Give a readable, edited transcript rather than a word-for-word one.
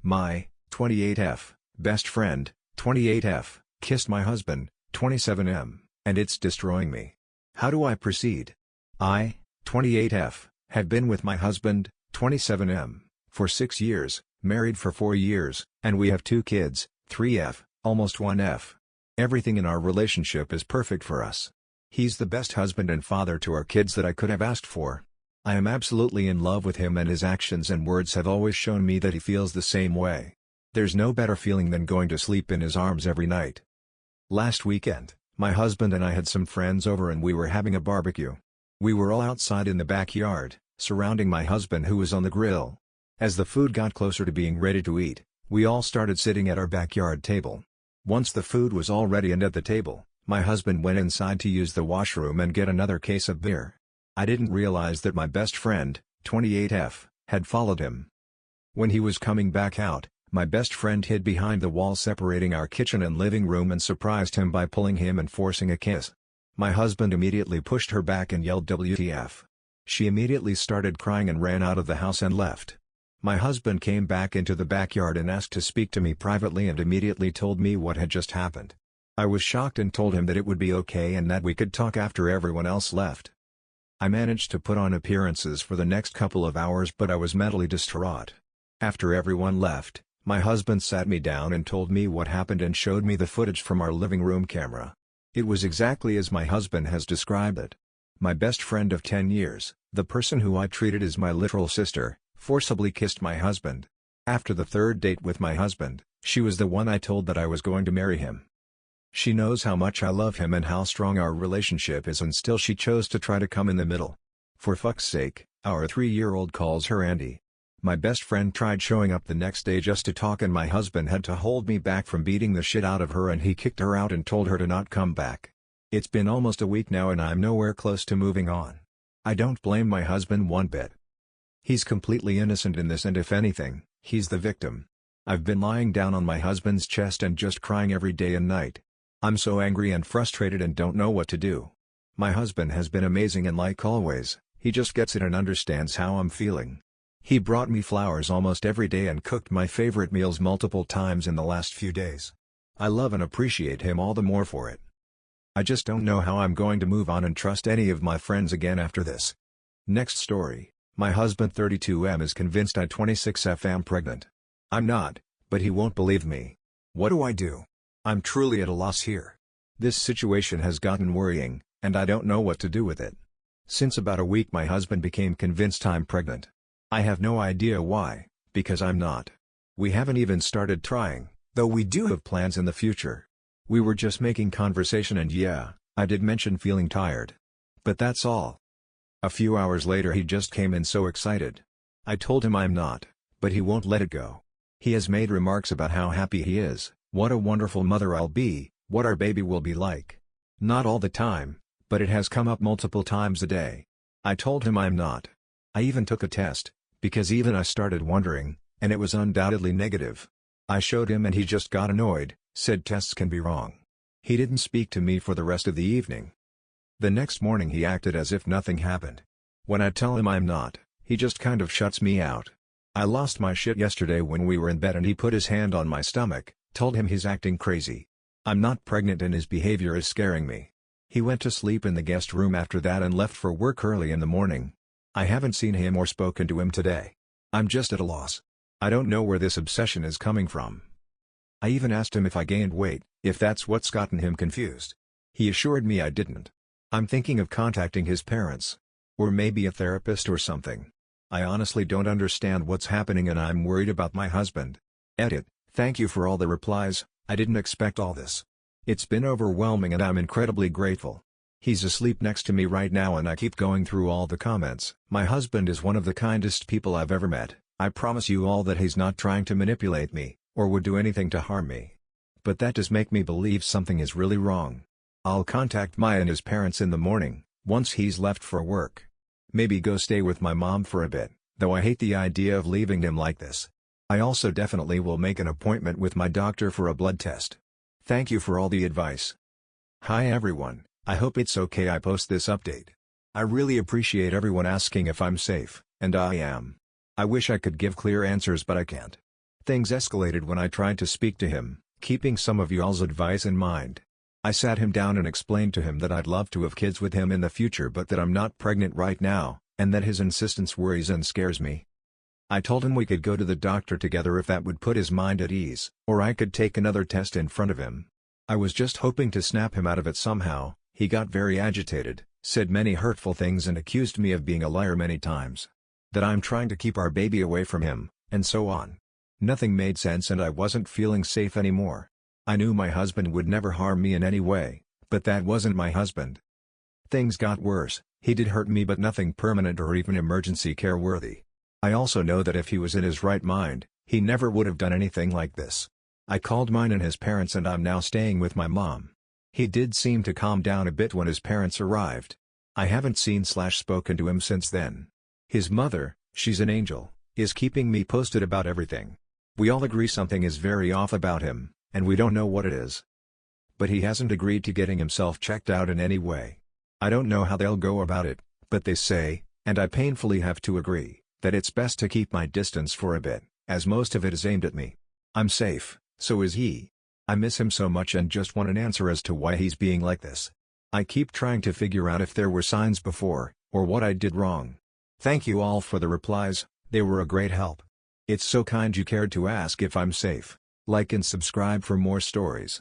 My 28F best friend, 28F, kissed my husband, 27M, and it's destroying me. How do I proceed? I, 28F, have been with my husband, 27M, for 6 years, married for 4 years, and we have 2 kids, 3F, almost 1F. Everything in our relationship is perfect for us. He's the best husband and father to our kids that I could have asked for. I am absolutely in love with him, and his actions and words have always shown me that he feels the same way. There's no better feeling than going to sleep in his arms every night. Last weekend, my husband and I had some friends over and we were having a barbecue. We were all outside in the backyard, surrounding my husband who was on the grill. As the food got closer to being ready to eat, we all started sitting at our backyard table. Once the food was all ready and at the table, my husband went inside to use the washroom and get another case of beer. I didn't realize that my best friend, 28F, had followed him. When he was coming back out, my best friend hid behind the wall separating our kitchen and living room and surprised him by pulling him and forcing a kiss. My husband immediately pushed her back and yelled WTF. She immediately started crying and ran out of the house and left. My husband came back into the backyard and asked to speak to me privately and immediately told me what had just happened. I was shocked and told him that it would be okay and that we could talk after everyone else left. I managed to put on appearances for the next couple of hours, but I was mentally distraught. After everyone left, my husband sat me down and told me what happened and showed me the footage from our living room camera. It was exactly as my husband has described it. My best friend of 10 years, the person who I treated as my literal sister, forcibly kissed my husband. After the 3rd date with my husband, she was the one I told that I was going to marry him. She knows how much I love him and how strong our relationship is, and still she chose to try to come in the middle. For fuck's sake, our 3-year-old calls her Andy. My best friend tried showing up the next day just to talk and my husband had to hold me back from beating the shit out of her, and he kicked her out and told her to not come back. It's been almost a week now and I'm nowhere close to moving on. I don't blame my husband one bit. He's completely innocent in this, and if anything, he's the victim. I've been lying down on my husband's chest and just crying every day and night. I'm so angry and frustrated and don't know what to do. My husband has been amazing and like always, he just gets it and understands how I'm feeling. He brought me flowers almost every day and cooked my favorite meals multiple times in the last few days. I love and appreciate him all the more for it. I just don't know how I'm going to move on and trust any of my friends again after this. Next story, my husband 32M is convinced I 26F am pregnant. I'm not, but he won't believe me. What do I do? I'm truly at a loss here. This situation has gotten worrying, and I don't know what to do with it. Since about a week my husband became convinced I'm pregnant. I have no idea why, because I'm not. We haven't even started trying, though we do have plans in the future. We were just making conversation and yeah, I did mention feeling tired. But that's all. A few hours later he just came in so excited. I told him I'm not, but he won't let it go. He has made remarks about how happy he is, what a wonderful mother I'll be, what our baby will be like. Not all the time, but it has come up multiple times a day. I told him I'm not. I even took a test, because even I started wondering, and it was undoubtedly negative. I showed him and he just got annoyed, said tests can be wrong. He didn't speak to me for the rest of the evening. The next morning he acted as if nothing happened. When I tell him I'm not, he just kind of shuts me out. I lost my shit yesterday when we were in bed and he put his hand on my stomach, told him he's acting crazy. I'm not pregnant and his behavior is scaring me. He went to sleep in the guest room after that and left for work early in the morning. I haven't seen him or spoken to him today. I'm just at a loss. I don't know where this obsession is coming from. I even asked him if I gained weight, if that's what's gotten him confused. He assured me I didn't. I'm thinking of contacting his parents. Or maybe a therapist or something. I honestly don't understand what's happening and I'm worried about my husband. Edit, thank you for all the replies, I didn't expect all this. It's been overwhelming and I'm incredibly grateful. He's asleep next to me right now and I keep going through all the comments. My husband is one of the kindest people I've ever met. I promise you all that he's not trying to manipulate me, or would do anything to harm me. But that does make me believe something is really wrong. I'll contact Maya and his parents in the morning, once he's left for work. Maybe go stay with my mom for a bit, though I hate the idea of leaving him like this. I also definitely will make an appointment with my doctor for a blood test. Thank you for all the advice. Hi everyone, I hope it's okay I post this update. I really appreciate everyone asking if I'm safe, and I am. I wish I could give clear answers but I can't. Things escalated when I tried to speak to him, keeping some of y'all's advice in mind. I sat him down and explained to him that I'd love to have kids with him in the future but that I'm not pregnant right now, and that his insistence worries and scares me. I told him we could go to the doctor together if that would put his mind at ease, or I could take another test in front of him. I was just hoping to snap him out of it somehow. He got very agitated, said many hurtful things and accused me of being a liar many times. That I'm trying to keep our baby away from him, and so on. Nothing made sense and I wasn't feeling safe anymore. I knew my husband would never harm me in any way, but that wasn't my husband. Things got worse. He did hurt me but nothing permanent or even emergency care worthy. I also know that if he was in his right mind, he never would have done anything like this. I called mine and his parents and I'm now staying with my mom. He did seem to calm down a bit when his parents arrived. I haven't seen/spoken to him since then. His mother, she's an angel, is keeping me posted about everything. We all agree something is very off about him, and we don't know what it is. But he hasn't agreed to getting himself checked out in any way. I don't know how they'll go about it, but they say, and I painfully have to agree, that it's best to keep my distance for a bit, as most of it is aimed at me. I'm safe, so is he. I miss him so much and just want an answer as to why he's being like this. I keep trying to figure out if there were signs before, or what I did wrong. Thank you all for the replies, they were a great help. It's so kind you cared to ask if I'm safe. Like and subscribe for more stories.